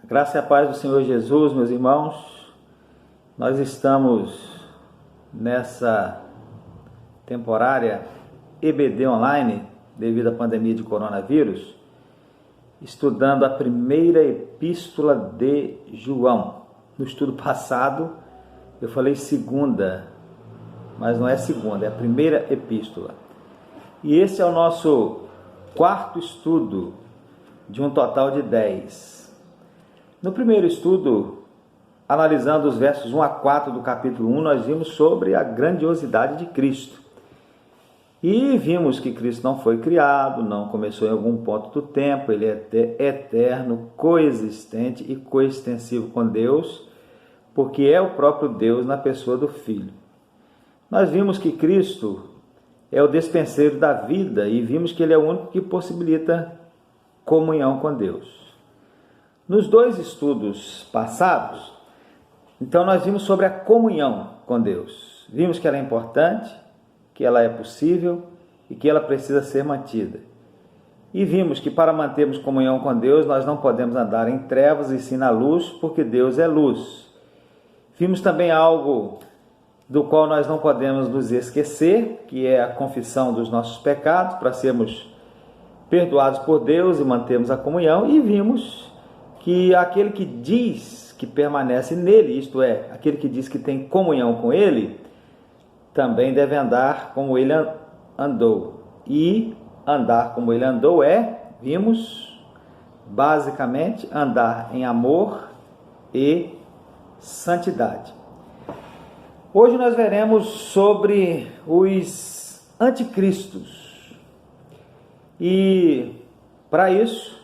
Graça e a paz do Senhor Jesus, meus irmãos. Nós estamos nessa temporária EBD online, devido à pandemia de coronavírus, estudando a primeira epístola de João. No estudo passado, eu falei segunda, mas não é segunda, é a primeira epístola. E esse é o nosso quarto estudo de um total de 10. No primeiro estudo, analisando os versos 1 a 4 do capítulo 1, nós vimos sobre a grandiosidade de Cristo. E vimos que Cristo não foi criado, não começou em algum ponto do tempo, ele é eterno, coexistente e coextensivo com Deus, porque é o próprio Deus na pessoa do Filho. Nós vimos que Cristo é o despenseiro da vida e vimos que ele é o único que possibilita comunhão com Deus. Nos dois estudos passados, então nós vimos sobre a comunhão com Deus. Vimos que ela é importante, que ela é possível e que ela precisa ser mantida. E vimos que para mantermos comunhão com Deus, nós não podemos andar em trevas e sim na luz, porque Deus é luz. Vimos também algo do qual nós não podemos nos esquecer, que é a confissão dos nossos pecados, para sermos perdoados por Deus e mantermos a comunhão. E vimos que aquele que diz que permanece nele, isto é, aquele que diz que tem comunhão com ele, também deve andar como ele andou. E andar como ele andou vimos, basicamente, andar em amor e santidade. Hoje nós veremos sobre os anticristos. E, para isso,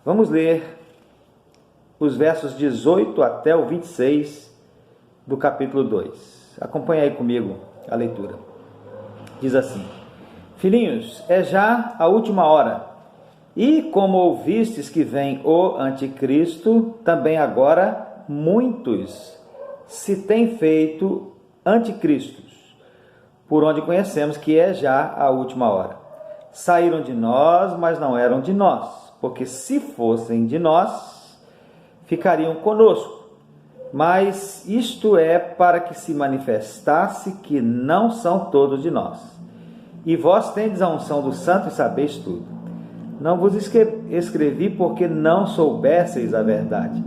vamos ler os versos 18 até o 26 do capítulo 2. Acompanhe aí comigo a leitura. Diz assim: Filhinhos, é já a última hora, e como ouvistes que vem o anticristo, também agora muitos se têm feito anticristos, por onde conhecemos que é já a última hora. Saíram de nós, mas não eram de nós, porque se fossem de nós, ficariam conosco. Mas isto é para que se manifestasse que não são todos de nós. E vós tendes a unção do Santo e sabeis tudo. Não vos escrevi porque não soubesseis a verdade,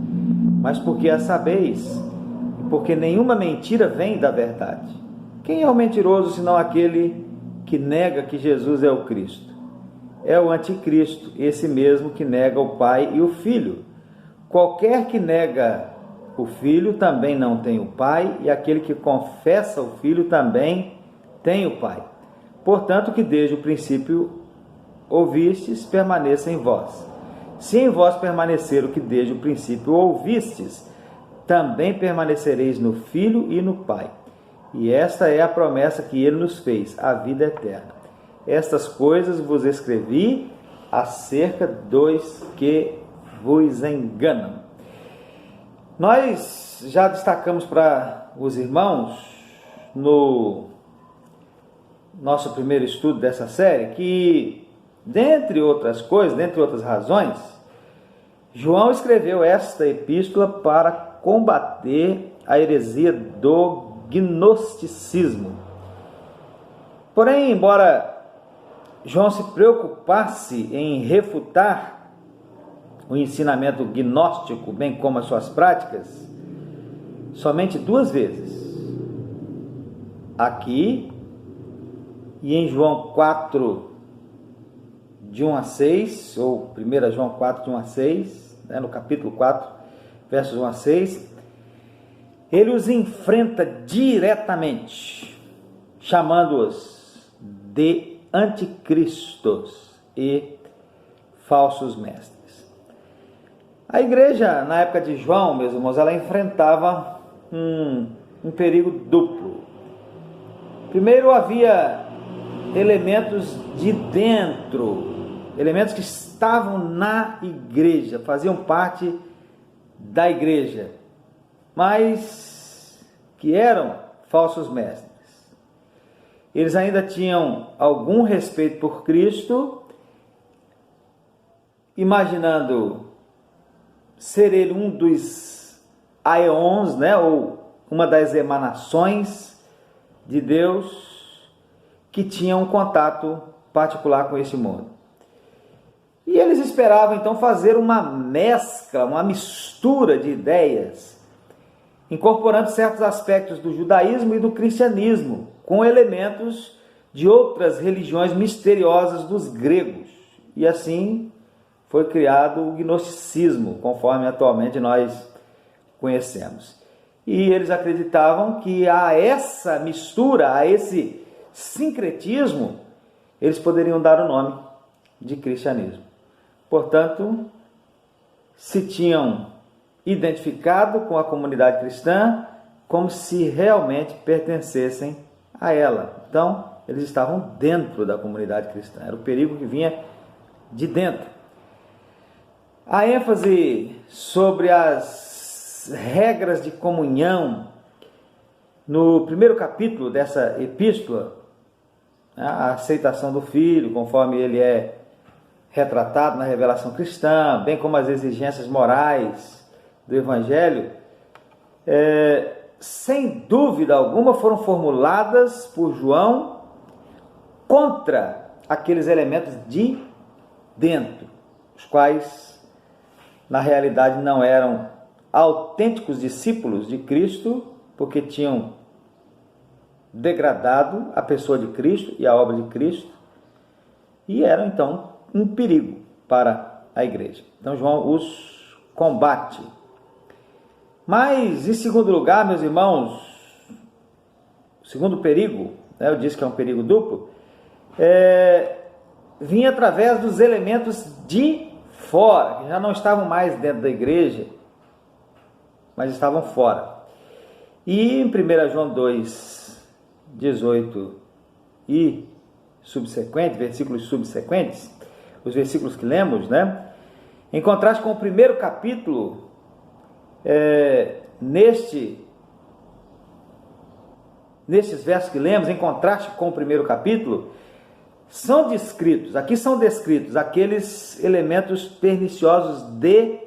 mas porque a sabeis, e porque nenhuma mentira vem da verdade. Quem é o mentiroso senão aquele que nega que Jesus é o Cristo? É o anticristo, esse mesmo que nega o Pai e o Filho. Qualquer que nega o Filho também não tem o Pai, e aquele que confessa o Filho também tem o Pai. Portanto, que desde o princípio ouvistes, permaneça em vós. Se em vós permanecer o que desde o princípio ouvistes, também permanecereis no Filho e no Pai. E esta é a promessa que ele nos fez, a vida eterna. Estas coisas vos escrevi acerca dos que vos enganam. Nós já destacamos para os irmãos, no nosso primeiro estudo dessa série, que, dentre outras coisas, dentre outras razões, João escreveu esta epístola para combater a heresia do gnosticismo. Porém, embora João se preocupasse em refutar o ensinamento gnóstico, bem como as suas práticas, somente 2 vezes, aqui e em João 4, de 1 a 6, ou 1 João 4, de 1 a 6, no capítulo 4, versos 1 a 6, ele os enfrenta diretamente, chamando-os de anticristos e falsos mestres. A igreja, na época de João, meus irmãos, ela enfrentava um perigo duplo. Primeiro, havia elementos de dentro, elementos que estavam na igreja, faziam parte da igreja, mas que eram falsos mestres. Eles ainda tinham algum respeito por Cristo, imaginando ser ele um dos aeons, né, ou uma das emanações de Deus que tinha um contato particular com esse mundo. E eles esperavam então fazer uma mescla, uma mistura de ideias, incorporando certos aspectos do judaísmo e do cristianismo, com elementos de outras religiões misteriosas dos gregos. E assim foi criado o gnosticismo, conforme atualmente nós conhecemos. E eles acreditavam que a essa mistura, a esse sincretismo, eles poderiam dar o nome de cristianismo. Portanto, se tinham identificado com a comunidade cristã como se realmente pertencessem a ela. Então, eles estavam dentro da comunidade cristã. Era o perigo que vinha de dentro. A ênfase sobre as regras de comunhão no primeiro capítulo dessa epístola, a aceitação do Filho, conforme ele é retratado na revelação cristã, bem como as exigências morais do Evangelho, sem dúvida alguma foram formuladas por João contra aqueles elementos de dentro, os quais na realidade não eram autênticos discípulos de Cristo, porque tinham degradado a pessoa de Cristo e a obra de Cristo, e eram então um perigo para a igreja. Então João os combate. Mas, em segundo lugar, meus irmãos, o segundo perigo, eu disse que é um perigo duplo, vinha através dos elementos de fora, que já não estavam mais dentro da igreja, mas estavam fora. E em 1 João 2, 18 e subsequentes, versículos subsequentes, os versículos que lemos, né? Em contraste com o primeiro capítulo, nestes versos que lemos, em contraste com o primeiro capítulo, são descritos aqueles elementos perniciosos de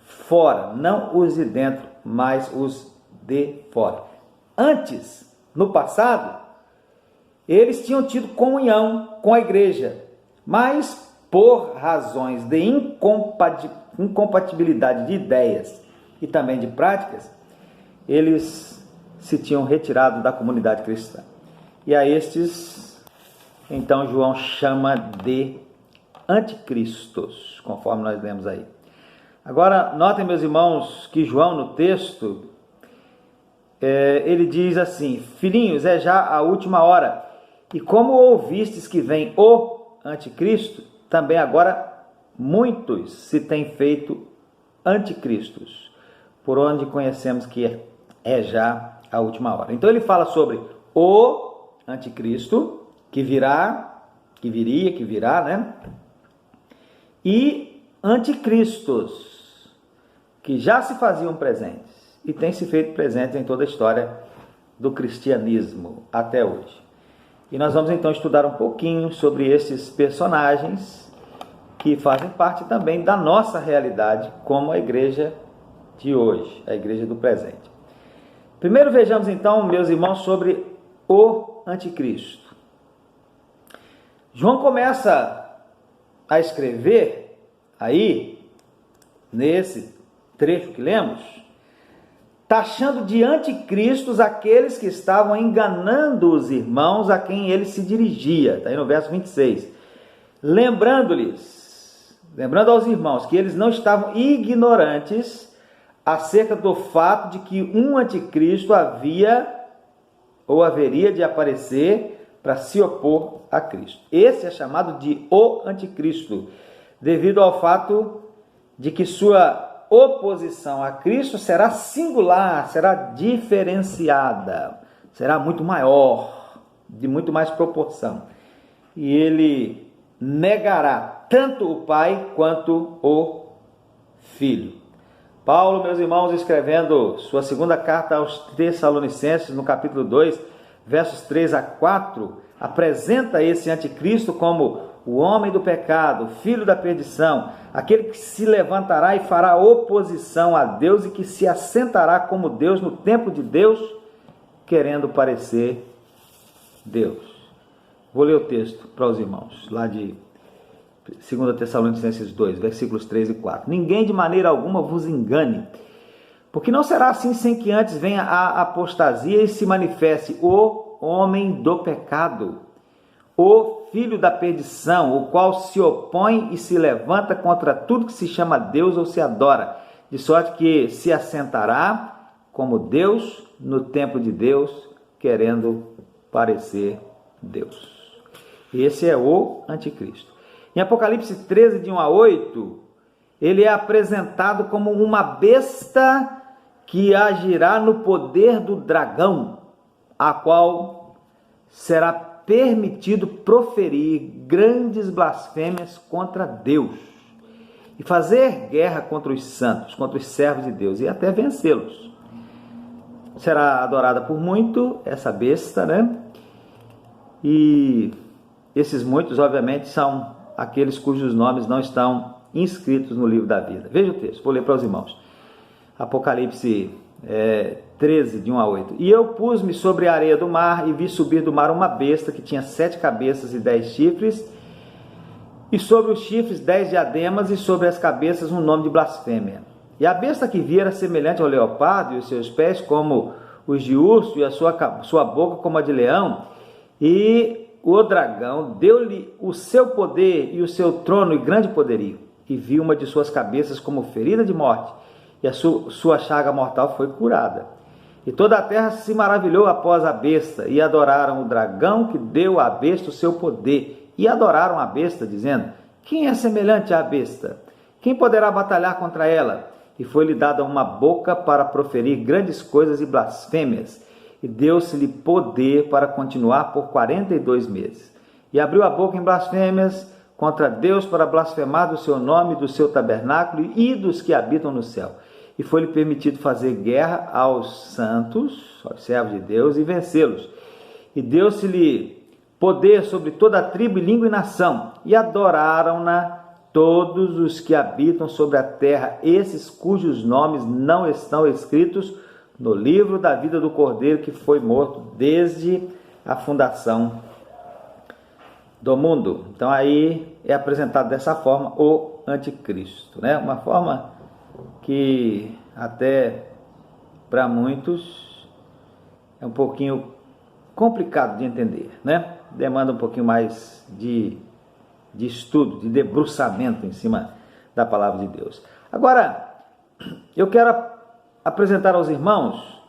fora, não os de dentro, mas os de fora. Antes, no passado, eles tinham tido comunhão com a igreja, mas por razões de incompatibilidade de ideias e também de práticas, eles se tinham retirado da comunidade cristã. E a estes, então, João chama de anticristos, conforme nós lemos aí. Agora, notem, meus irmãos, que João, no texto, ele diz assim: filhinhos, é já a última hora, e como ouvistes que vem o anticristo, também agora muitos se têm feito anticristos, por onde conhecemos que é já a última hora. Então ele fala sobre o anticristo, que virá, né? E anticristos, que já se faziam presentes e têm se feito presentes em toda a história do cristianismo até hoje. E nós vamos então estudar um pouquinho sobre esses personagens que fazem parte também da nossa realidade como a igreja de hoje, a igreja do presente. Primeiro vejamos então, meus irmãos, sobre o anticristo. João começa a escrever aí, nesse trecho que lemos, taxando de anticristos aqueles que estavam enganando os irmãos a quem ele se dirigia. Está aí no verso 26. Lembrando aos irmãos que eles não estavam ignorantes acerca do fato de que um anticristo haveria de aparecer para se opor a Cristo. Esse é chamado de o anticristo, devido ao fato de que sua oposição a Cristo será singular, será diferenciada, será muito maior, de muito mais proporção. E ele negará tanto o Pai quanto o Filho. Paulo, meus irmãos, escrevendo sua segunda carta aos Tessalonicenses, no capítulo 2, versos 3 a 4, apresenta esse anticristo como o homem do pecado, filho da perdição, aquele que se levantará e fará oposição a Deus e que se assentará como Deus no templo de Deus, querendo parecer Deus. Vou ler o texto para os irmãos, lá de 2 Tessalonicenses 2, versículos 3 e 4. Ninguém de maneira alguma vos engane, porque não será assim sem que antes venha a apostasia e se manifeste o homem do pecado, o filho da perdição, o qual se opõe e se levanta contra tudo que se chama Deus ou se adora, de sorte que se assentará como Deus no templo de Deus, querendo parecer Deus. Esse é o anticristo. Em Apocalipse 13, de 1 a 8, ele é apresentado como uma besta que agirá no poder do dragão, a qual será permitido proferir grandes blasfêmias contra Deus e fazer guerra contra os santos, contra os servos de Deus e até vencê-los. Será adorada por muito essa besta, né? E esses muitos, obviamente, são aqueles cujos nomes não estão inscritos no livro da vida. Veja o texto, vou ler para os irmãos. Apocalipse 13, de 1 a 8. E eu pus-me sobre a areia do mar e vi subir do mar uma besta que tinha 7 cabeças e 10 chifres, e sobre os chifres 10 diademas, e sobre as cabeças um nome de blasfêmia. E a besta que vi era semelhante ao leopardo, e os seus pés como os de urso, e a sua boca como a de leão. E o dragão deu-lhe o seu poder e o seu trono e grande poderio. E vi uma de suas cabeças como ferida de morte, e a sua chaga mortal foi curada. E toda a terra se maravilhou após a besta, e adoraram o dragão que deu à besta o seu poder, e adoraram a besta, dizendo: quem é semelhante à besta? Quem poderá batalhar contra ela? E foi-lhe dada uma boca para proferir grandes coisas e blasfêmias, e deu-se-lhe poder para continuar por 42 meses. E abriu a boca em blasfêmias contra Deus para blasfemar do seu nome, do seu tabernáculo e dos que habitam no céu. E foi-lhe permitido fazer guerra aos santos, aos servos de Deus, e vencê-los. E deu-se-lhe poder sobre toda a tribo, língua e nação, e adoraram-na todos os que habitam sobre a terra, esses cujos nomes não estão escritos no livro da vida do Cordeiro que foi morto desde a fundação do mundo. Então aí é apresentado dessa forma o anticristo, né? Uma forma que até para muitos é um pouquinho complicado de entender, né? Demanda um pouquinho mais de estudo, de debruçamento em cima da palavra de Deus. Agora, eu quero apresentar aos irmãos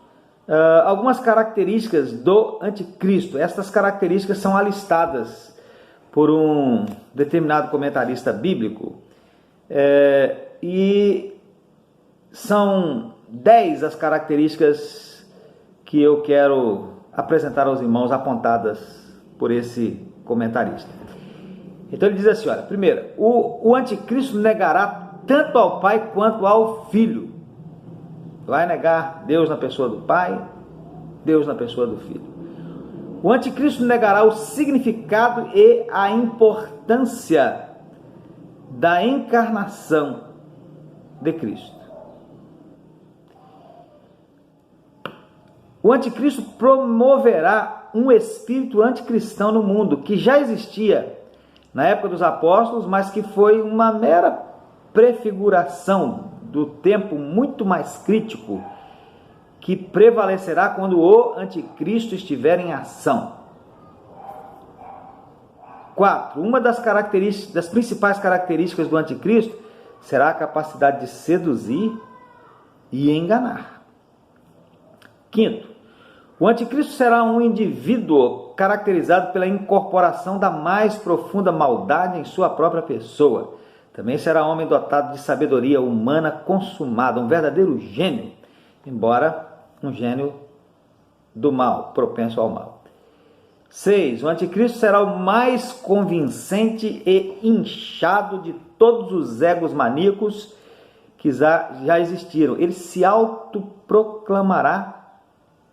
algumas características do anticristo. Estas características são alistadas por um determinado comentarista bíblico e são 10 as características que eu quero apresentar aos irmãos, apontadas por esse comentarista. Então ele diz assim, olha, primeiro, o anticristo negará tanto ao Pai quanto ao Filho. Vai negar Deus na pessoa do Pai, Deus na pessoa do Filho. O anticristo negará o significado e a importância da encarnação de Cristo. O anticristo promoverá um espírito anticristão no mundo, que já existia na época dos apóstolos, mas que foi uma mera prefiguração do tempo muito mais crítico que prevalecerá quando o anticristo estiver em ação. 4. Uma das principais características do anticristo será a capacidade de seduzir e enganar. 5. O anticristo será um indivíduo caracterizado pela incorporação da mais profunda maldade em sua própria pessoa. Também será homem dotado de sabedoria humana consumada, um verdadeiro gênio, embora um gênio do mal, propenso ao mal. 6. O anticristo será o mais convincente e inchado de todos os egos maníacos que já existiram. Ele se autoproclamará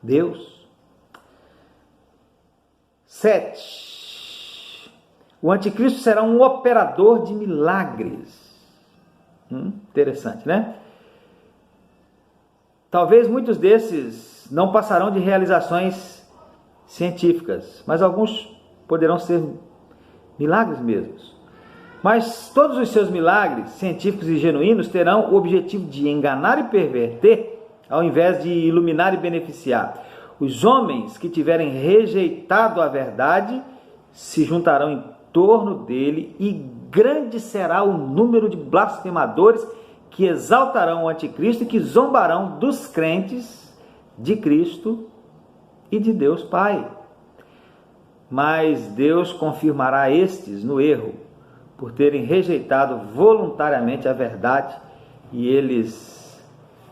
Deus. 7. O anticristo será um operador de milagres. Interessante, né? Talvez muitos desses não passarão de realizações científicas, mas alguns poderão ser milagres mesmos. Mas todos os seus milagres científicos e genuínos terão o objetivo de enganar e perverter, ao invés de iluminar e beneficiar. Os homens que tiverem rejeitado a verdade se juntarão em torno dele, e grande será o número de blasfemadores que exaltarão o anticristo e que zombarão dos crentes de Cristo e de Deus Pai. Mas Deus confirmará estes no erro, por terem rejeitado voluntariamente a verdade, e eles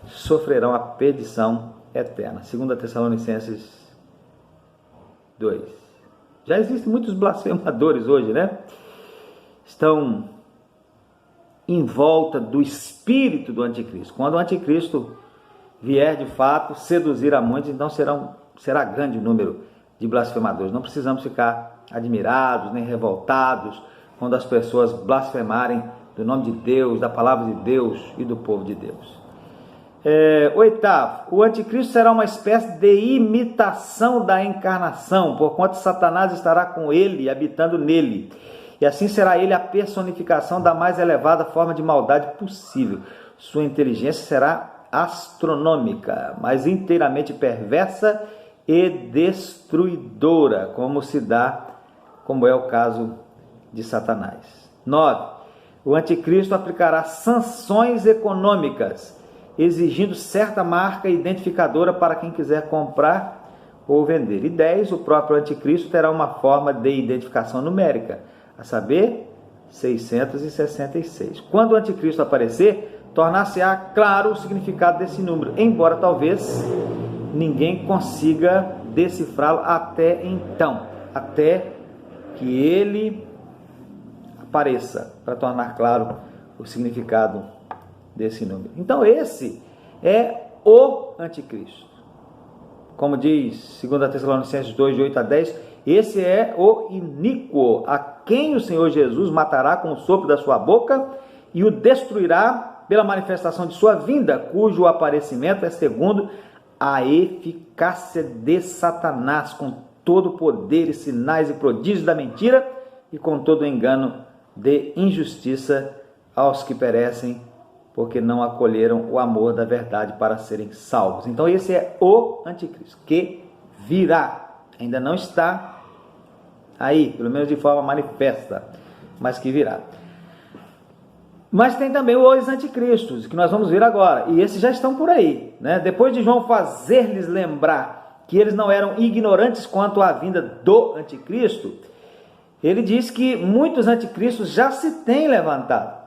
sofrerão a perdição eterna. 2 Tessalonicenses 2. Já existem muitos blasfemadores hoje, né? Estão em volta do espírito do anticristo. Quando o anticristo vier de fato seduzir a muitos, então será grande o número de blasfemadores. Não precisamos ficar admirados nem revoltados quando as pessoas blasfemarem do nome de Deus, da palavra de Deus e do povo de Deus. Oitavo, o anticristo será uma espécie de imitação da encarnação, porquanto Satanás estará com ele, habitando nele. E assim será ele a personificação da mais elevada forma de maldade possível. Sua inteligência será astronômica, mas inteiramente perversa e destruidora, como é o caso de Satanás. 9. O anticristo aplicará sanções econômicas, exigindo certa marca identificadora para quem quiser comprar ou vender. E 10. O próprio anticristo terá uma forma de identificação numérica, a saber, 666. Quando o anticristo aparecer, tornar-se-á claro o significado desse número, embora talvez ninguém consiga decifrá-lo até então, até que ele apareça, para tornar claro o significado desse número. Então esse é o anticristo. Como diz 2 Tessalonicenses 2, de 8 a 10, esse é o iníquo, a quem o Senhor Jesus matará com o sopro da sua boca e o destruirá pela manifestação de sua vinda, cujo aparecimento é segundo a eficácia de Satanás, com todo o poder e sinais e prodígios da mentira e com todo o engano de injustiça aos que perecem, porque não acolheram o amor da verdade para serem salvos. Então esse é o anticristo, que virá. Ainda não está aí, pelo menos de forma manifesta, mas que virá. Mas tem também os anticristos, que nós vamos ver agora, e esses já estão por aí, né? Depois de João fazer-lhes lembrar que eles não eram ignorantes quanto à vinda do anticristo, ele diz que muitos anticristos já se têm levantado.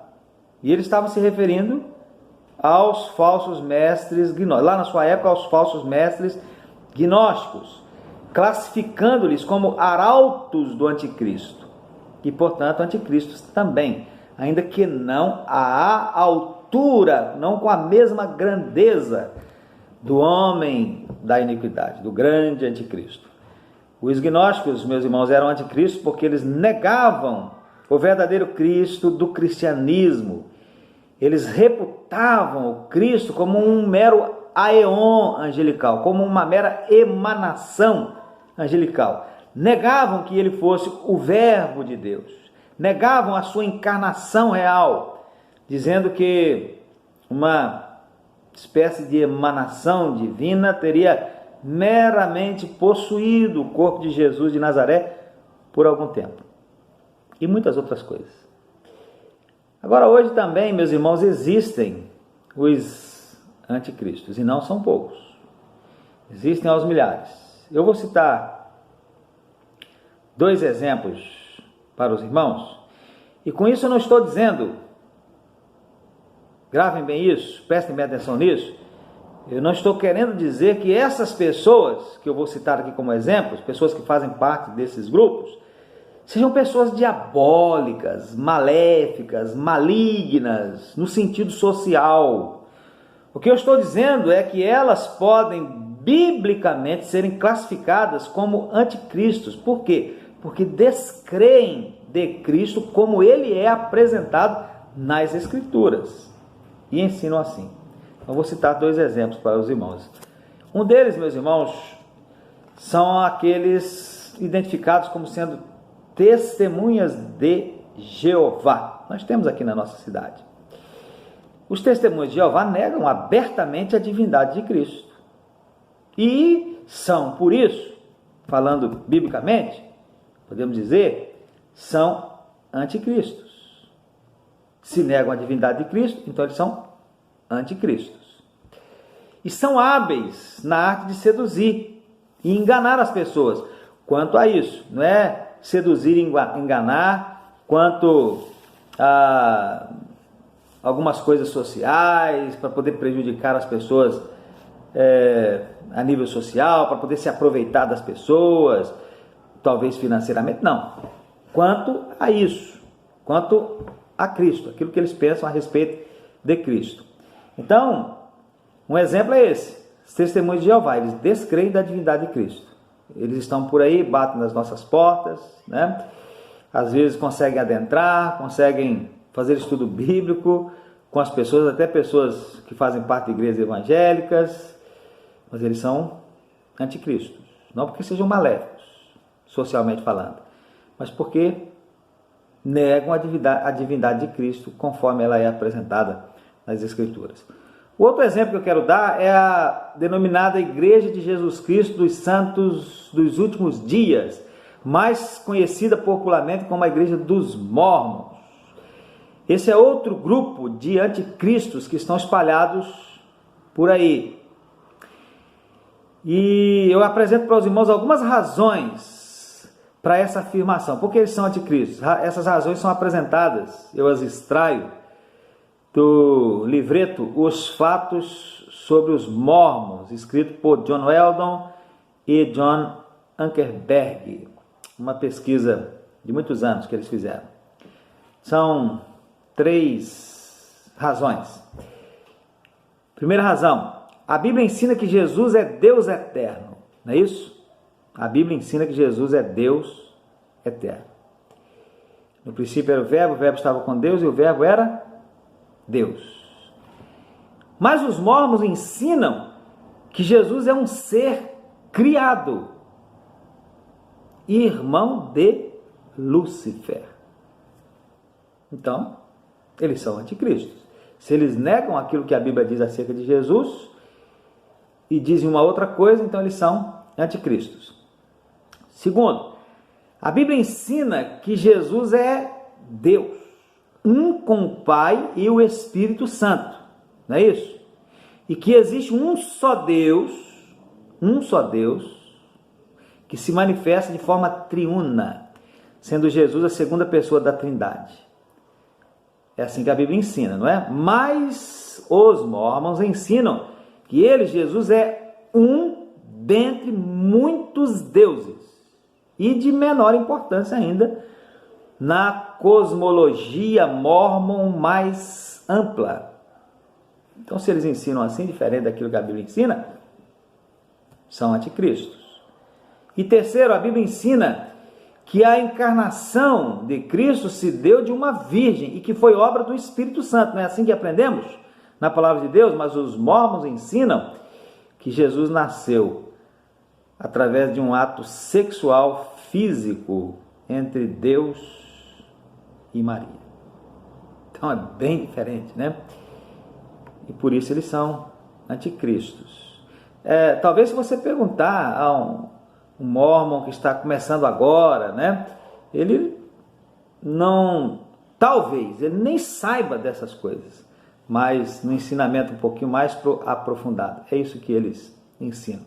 E ele estava se referindo aos falsos mestres gnósticos, lá na sua época, aos falsos mestres gnósticos, classificando-lhes como arautos do anticristo, e portanto anticristos também, ainda que não à altura, não com a mesma grandeza do homem da iniquidade, do grande anticristo. Os gnósticos, meus irmãos, eram anticristos porque eles negavam o verdadeiro Cristo do cristianismo. Eles reputavam o Cristo como um mero aeon angelical, como uma mera emanação angelical. Negavam que ele fosse o verbo de Deus. Negavam a sua encarnação real, dizendo que uma espécie de emanação divina teria meramente possuído o corpo de Jesus de Nazaré por algum tempo. E muitas outras coisas. Agora, hoje também, meus irmãos, existem os anticristos, e não são poucos. Existem aos milhares. Eu vou citar 2 exemplos para os irmãos, e com isso eu não estou dizendo, gravem bem isso, prestem bem atenção nisso, eu não estou querendo dizer que essas pessoas, que eu vou citar aqui como exemplos, pessoas que fazem parte desses grupos, sejam pessoas diabólicas, maléficas, malignas, no sentido social. O que eu estou dizendo é que elas podem, biblicamente, serem classificadas como anticristos. Por quê? Porque descreem de Cristo como ele é apresentado nas Escrituras. E ensinam assim. Eu vou citar 2 exemplos para os irmãos. Um deles, meus irmãos, são aqueles identificados como sendo testemunhas de Jeová. Nós temos aqui na nossa cidade. Os testemunhas de Jeová negam abertamente a divindade de Cristo. E são, por isso, falando biblicamente, podemos dizer, são anticristos. Se negam a divindade de Cristo, então eles são anticristos. E são hábeis na arte de seduzir e enganar as pessoas. Quanto a isso, não é seduzir e enganar, quanto a algumas coisas sociais, para poder prejudicar as pessoas a nível social, para poder se aproveitar das pessoas, talvez financeiramente, não. Quanto a isso, quanto a Cristo, aquilo que eles pensam a respeito de Cristo. Então, um exemplo é esse, os testemunhos de Jeová, eles descreem da divindade de Cristo. Eles estão por aí, batem nas nossas portas, né? Às vezes conseguem adentrar, conseguem fazer estudo bíblico com as pessoas, até pessoas que fazem parte de igrejas evangélicas, mas eles são anticristos. Não porque sejam maléficos, socialmente falando, mas porque negam a divindade de Cristo conforme ela é apresentada nas Escrituras. O outro exemplo que eu quero dar é a denominada Igreja de Jesus Cristo dos Santos dos Últimos Dias, mais conhecida popularmente como a Igreja dos Mórmons. Esse é outro grupo de anticristos que estão espalhados por aí. E eu apresento para os irmãos algumas razões para essa afirmação. Por que eles são anticristos? Essas razões são apresentadas, eu as extraio do livreto Os Fatos sobre os Mórmons, escrito por John Weldon e John Ankerberg, uma pesquisa de muitos anos que eles fizeram. São 3 razões. Primeira razão, a Bíblia ensina que Jesus é Deus eterno, não é isso? A Bíblia ensina que Jesus é Deus eterno. No princípio era o verbo estava com Deus e o verbo era Deus. Mas os mórmons ensinam que Jesus é um ser criado, irmão de Lúcifer. Então, eles são anticristos. Se eles negam aquilo que a Bíblia diz acerca de Jesus e dizem uma outra coisa, então eles são anticristos. Segundo, a Bíblia ensina que Jesus é Deus, um com o Pai e o Espírito Santo, não é isso? E que existe um só Deus, que se manifesta de forma triuna, sendo Jesus a segunda pessoa da Trindade. É assim que a Bíblia ensina, não é? Mas os mórmons ensinam que ele, Jesus, é um dentre muitos deuses e de menor importância ainda na cosmologia mórmon mais ampla. Então, se eles ensinam assim, diferente daquilo que a Bíblia ensina, são anticristos. E terceiro, a Bíblia ensina que a encarnação de Cristo se deu de uma virgem e que foi obra do Espírito Santo. Não é assim que aprendemos na palavra de Deus? Mas os mórmons ensinam que Jesus nasceu através de um ato sexual físico entre Deus e Maria. Então é bem diferente, né? E por isso eles são anticristos. Talvez se você perguntar a um mórmon que está começando agora, né? Ele não, talvez, ele nem saiba dessas coisas, mas no ensinamento um pouquinho mais aprofundado. É isso que eles ensinam.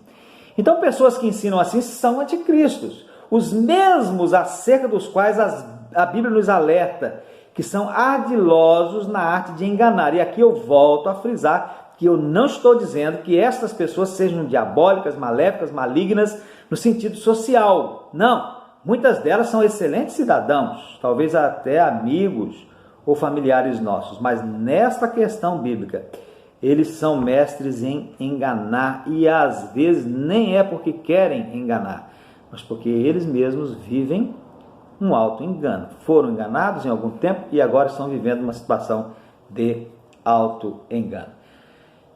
Então, pessoas que ensinam assim são anticristos, os mesmos acerca dos quais a Bíblia nos alerta, que são ardilosos na arte de enganar. E aqui eu volto a frisar que eu não estou dizendo que estas pessoas sejam diabólicas, maléficas, malignas, no sentido social. Não, muitas delas são excelentes cidadãos, talvez até amigos ou familiares nossos, mas nesta questão bíblica, eles são mestres em enganar, e às vezes nem é porque querem enganar, mas porque eles mesmos vivem um auto-engano. Foram enganados em algum tempo e agora estão vivendo uma situação de auto-engano.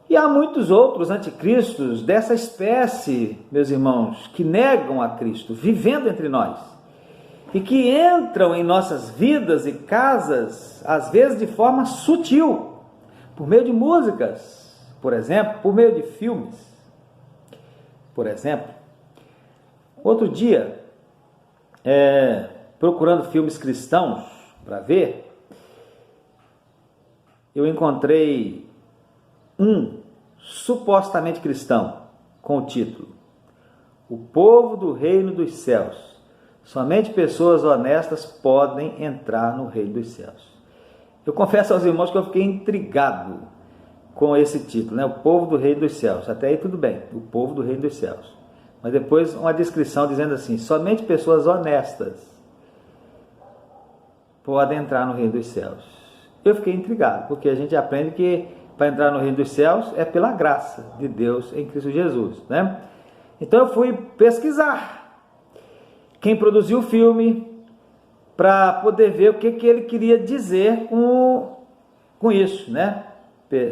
E há muitos outros anticristos dessa espécie, meus irmãos, que negam a Cristo, vivendo entre nós, e que entram em nossas vidas e casas, às vezes de forma sutil, por meio de músicas, por exemplo, por meio de filmes. Por exemplo, outro dia, procurando filmes cristãos para ver, eu encontrei um supostamente cristão com o título O Povo do Reino dos Céus. Somente pessoas honestas podem entrar no Reino dos Céus. Eu confesso aos irmãos que eu fiquei intrigado com esse título, né? O Povo do Reino dos Céus. Até aí tudo bem, o Povo do Reino dos Céus. Mas depois uma descrição dizendo assim, somente pessoas honestas podem entrar no Reino dos Céus. Eu fiquei intrigado, porque a gente aprende que para entrar no Reino dos Céus é pela graça de Deus em Cristo Jesus, né? Então eu fui pesquisar quem produziu o filme para poder ver o que ele queria dizer com isso, né?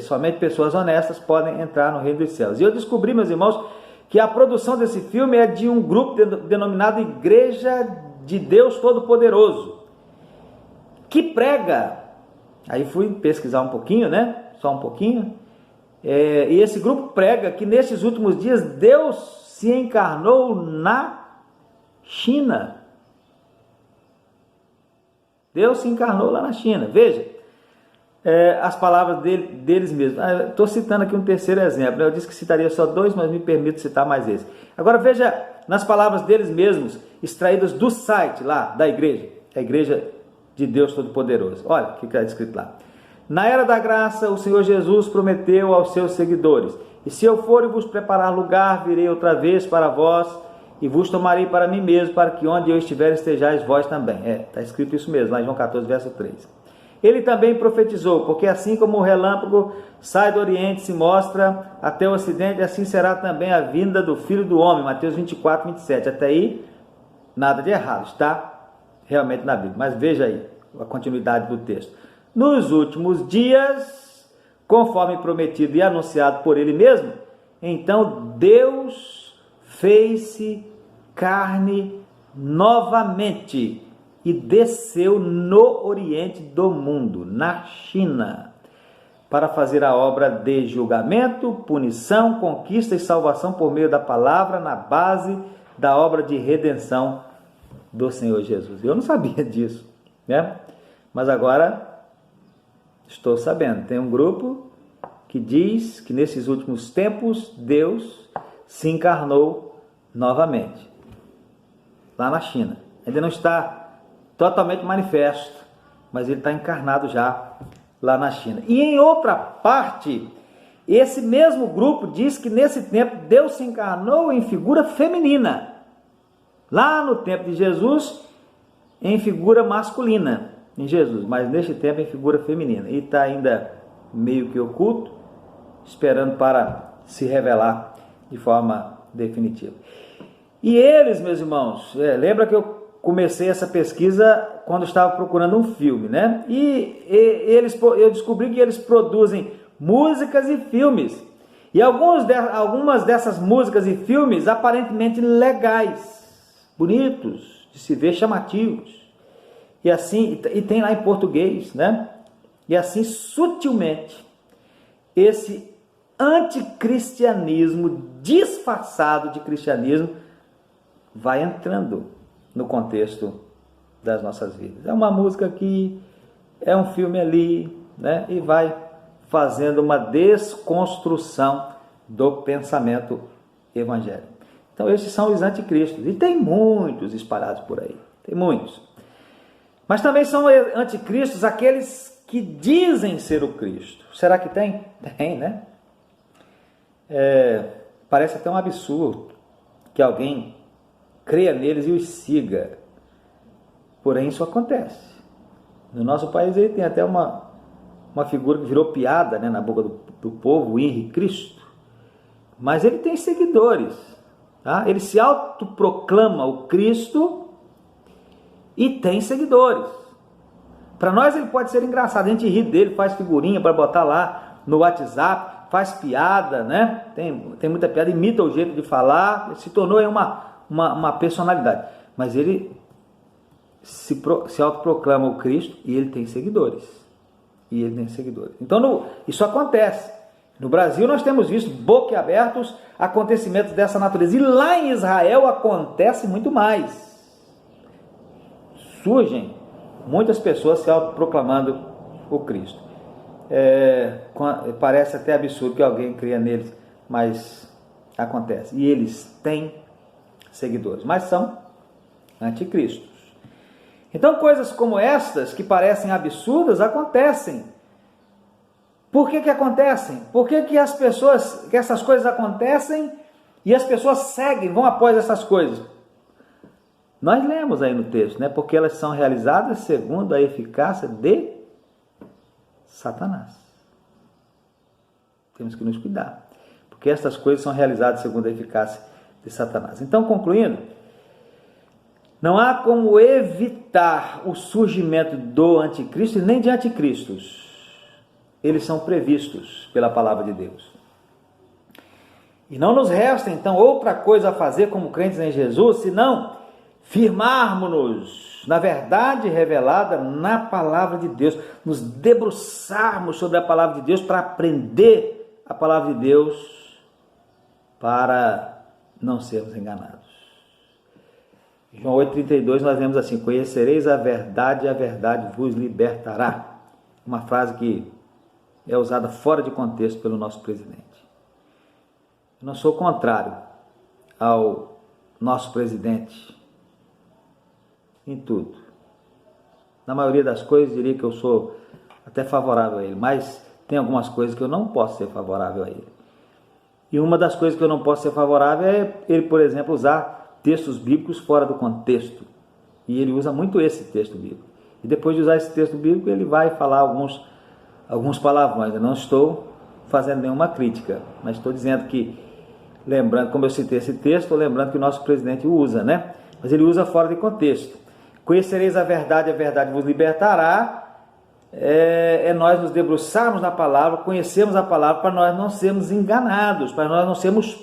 Somente pessoas honestas podem entrar no Reino dos Céus. E eu descobri, meus irmãos, que a produção desse filme é de um grupo denominado Igreja de Deus Todo-Poderoso, que prega, aí fui pesquisar um pouquinho, né? Só um pouquinho, e esse grupo prega que nesses últimos dias Deus se encarnou na China. Deus se encarnou lá na China. Veja, as palavras deles mesmos. Estou citando aqui um terceiro exemplo. Eu disse que citaria só dois, mas me permito citar mais esse. Agora veja nas palavras deles mesmos, extraídas do site lá da igreja, a Igreja de Deus Todo-Poderoso. Olha o que está escrito lá. Na era da graça, o Senhor Jesus prometeu aos seus seguidores: e se eu for e vos preparar lugar, virei outra vez para vós e vos tomarei para mim mesmo, para que onde eu estiver estejais vós também. Está escrito isso mesmo, lá em João 14, verso 3. Ele também profetizou, porque assim como o relâmpago sai do oriente e se mostra até o ocidente, assim será também a vinda do Filho do Homem. Mateus 24, 27. Até aí, nada de errado, está realmente na Bíblia. Mas veja aí a continuidade do texto. Nos últimos dias, conforme prometido e anunciado por ele mesmo, então Deus fez-se carne novamente e desceu no oriente do mundo, na China, para fazer a obra de julgamento, punição, conquista e salvação por meio da palavra, na base da obra de redenção do Senhor Jesus. Eu não sabia disso, né? Mas agora estou sabendo. Tem um grupo que diz que nesses últimos tempos Deus se encarnou novamente lá na China. Ainda não está totalmente manifesto, mas ele está encarnado já lá na China. E em outra parte, esse mesmo grupo diz que nesse tempo Deus se encarnou em figura feminina. Lá no tempo de Jesus, em figura masculina, em Jesus, mas neste tempo em figura feminina. E está ainda meio que oculto, esperando para se revelar de forma definitiva. E eles, meus irmãos, lembra que eu comecei essa pesquisa quando estava procurando um filme, né? Eu descobri que eles produzem músicas e filmes. E algumas dessas músicas e filmes aparentemente legais, bonitos, de se ver, chamativos. E assim, e tem lá em português, né? E assim, sutilmente, esse anticristianismo disfarçado de cristianismo vai entrando no contexto das nossas vidas. É uma música aqui, é um filme ali, né? E vai fazendo uma desconstrução do pensamento evangélico. Então esses são os anticristos. E tem muitos espalhados por aí. Tem muitos. Mas também são anticristos aqueles que dizem ser o Cristo. Será que tem? Tem, né? Parece até um absurdo que alguém creia neles e os siga. Porém, isso acontece. No nosso país aí tem até uma figura que virou piada, né, na boca do povo, o Henrique Cristo. Mas ele tem seguidores. Tá? Ele se autoproclama o Cristo e tem seguidores. Para nós ele pode ser engraçado, a gente ri dele, faz figurinha para botar lá no WhatsApp, faz piada, né? Tem muita piada, imita o jeito de falar, se tornou aí uma personalidade. Mas ele se autoproclama o Cristo e ele tem seguidores. Então isso acontece. No Brasil nós temos visto boquiabertos acontecimentos dessa natureza. E lá em Israel acontece muito mais. Surgem muitas pessoas se autoproclamando o Cristo. Parece até absurdo que alguém cria neles, mas acontece. E eles têm seguidores, mas são anticristos. Então coisas como estas, que parecem absurdas, acontecem. Por que acontecem? Por que essas coisas acontecem e as pessoas seguem, vão após essas coisas? Nós lemos aí no texto, né? Porque elas são realizadas segundo a eficácia de Satanás. Temos que nos cuidar, porque estas coisas são realizadas segundo a eficácia de Satanás. Então, concluindo, não há como evitar o surgimento do anticristo e nem de anticristos. Eles são previstos pela palavra de Deus. E não nos resta, então, outra coisa a fazer como crentes em Jesus, senão firmarmos-nos na verdade revelada na palavra de Deus, nos debruçarmos sobre a palavra de Deus para aprender a palavra de Deus, para não sermos enganados. Em João 8,32 nós vemos assim: conhecereis a verdade e a verdade vos libertará. Uma frase que é usada fora de contexto pelo nosso presidente. Eu não sou contrário ao nosso presidente em tudo. Na maioria das coisas diria que eu sou até favorável a ele, mas tem algumas coisas que eu não posso ser favorável a ele. E uma das coisas que eu não posso ser favorável é ele, por exemplo, usar textos bíblicos fora do contexto. E ele usa muito esse texto bíblico. E depois de usar esse texto bíblico, ele vai falar alguns palavrões. Eu não estou fazendo nenhuma crítica, mas estou dizendo que, lembrando, como eu citei esse texto, estou lembrando que o nosso presidente o usa, né? Mas ele usa fora de contexto. Conhecereis a verdade vos libertará. Nós nos debruçarmos na palavra, conhecermos a palavra para nós não sermos enganados, para nós não sermos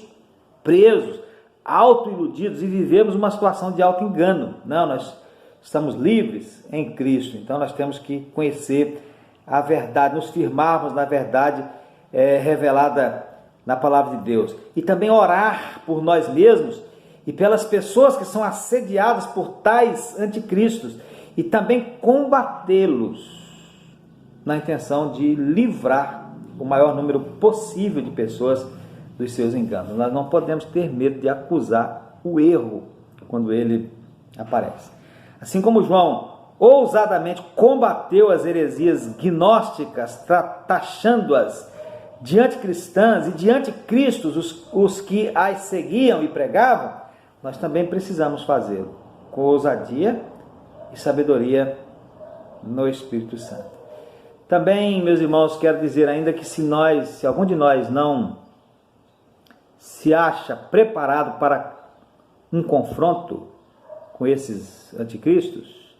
presos, auto-iludidos e vivemos uma situação de auto-engano. Não, nós estamos livres em Cristo, então nós temos que conhecer a verdade, nos firmarmos na verdade revelada na palavra de Deus. E também orar por nós mesmos e pelas pessoas que são assediadas por tais anticristos, e também combatê-los na intenção de livrar o maior número possível de pessoas dos seus enganos. Nós não podemos ter medo de acusar o erro quando ele aparece. Assim como João ousadamente combateu as heresias gnósticas, taxando-as de anticristãs e de anticristos, os que as seguiam e pregavam, nós também precisamos fazê-lo com ousadia e sabedoria no Espírito Santo. Também, meus irmãos, quero dizer ainda que se algum de nós não se acha preparado para um confronto com esses anticristos,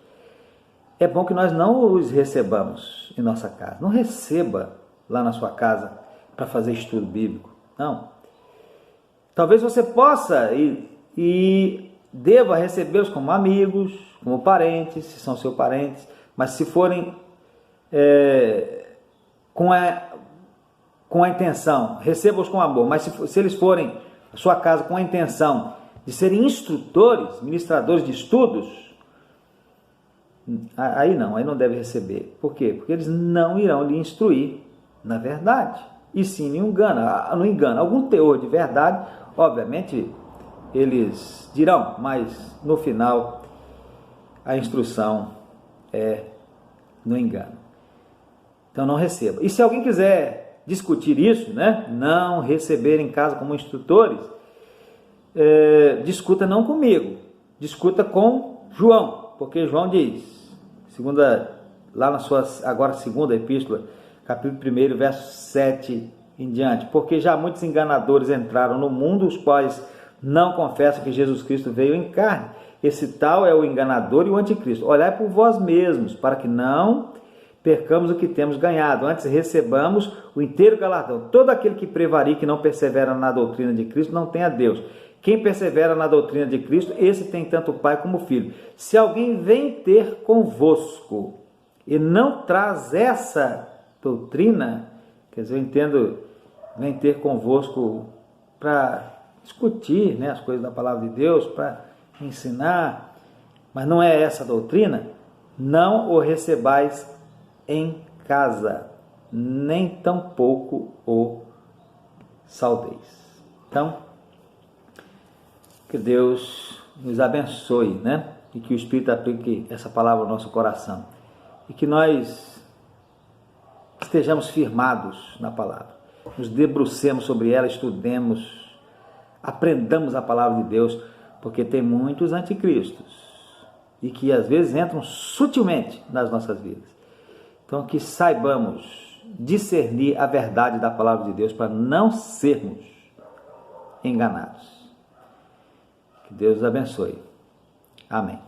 é bom que nós não os recebamos em nossa casa. Não receba lá na sua casa para fazer estudo bíblico. Não. Talvez você possa e deva recebê-los como amigos, como parentes, se são seus parentes, mas se forem com a intenção, receba-os com amor, mas se eles forem à sua casa com a intenção de serem instrutores, ministradores de estudos, aí não deve receber. Por quê? Porque eles não irão lhe instruir na verdade, e sim no engano. Algum teor de verdade, obviamente, eles dirão, mas no final a instrução é no engano. Então não receba. E se alguém quiser discutir isso, né, não receber em casa como instrutores, discuta não comigo, discuta com João, porque João diz, segunda epístola, capítulo 1, verso 7 em diante, porque já muitos enganadores entraram no mundo, os quais não confessam que Jesus Cristo veio em carne. Esse tal é o enganador e o anticristo. Olhai por vós mesmos, para que não percamos o que temos ganhado, antes recebamos o inteiro galardão. Todo aquele que prevarir, que não persevera na doutrina de Cristo, não tem a Deus. Quem persevera na doutrina de Cristo, esse tem tanto o Pai como o Filho. Se alguém vem ter convosco e não traz essa doutrina, quer dizer, eu entendo, vem ter convosco para discutir, né, as coisas da palavra de Deus, para ensinar, mas não é essa a doutrina, não o recebais em casa, nem tampouco o saudeis. Então, que Deus nos abençoe, né? E que o Espírito aplique essa palavra ao nosso coração. E que nós estejamos firmados na palavra. Nos debrucemos sobre ela, estudemos, aprendamos a palavra de Deus, porque tem muitos anticristos e que às vezes entram sutilmente nas nossas vidas. Então, que saibamos discernir a verdade da palavra de Deus para não sermos enganados. Que Deus os abençoe. Amém.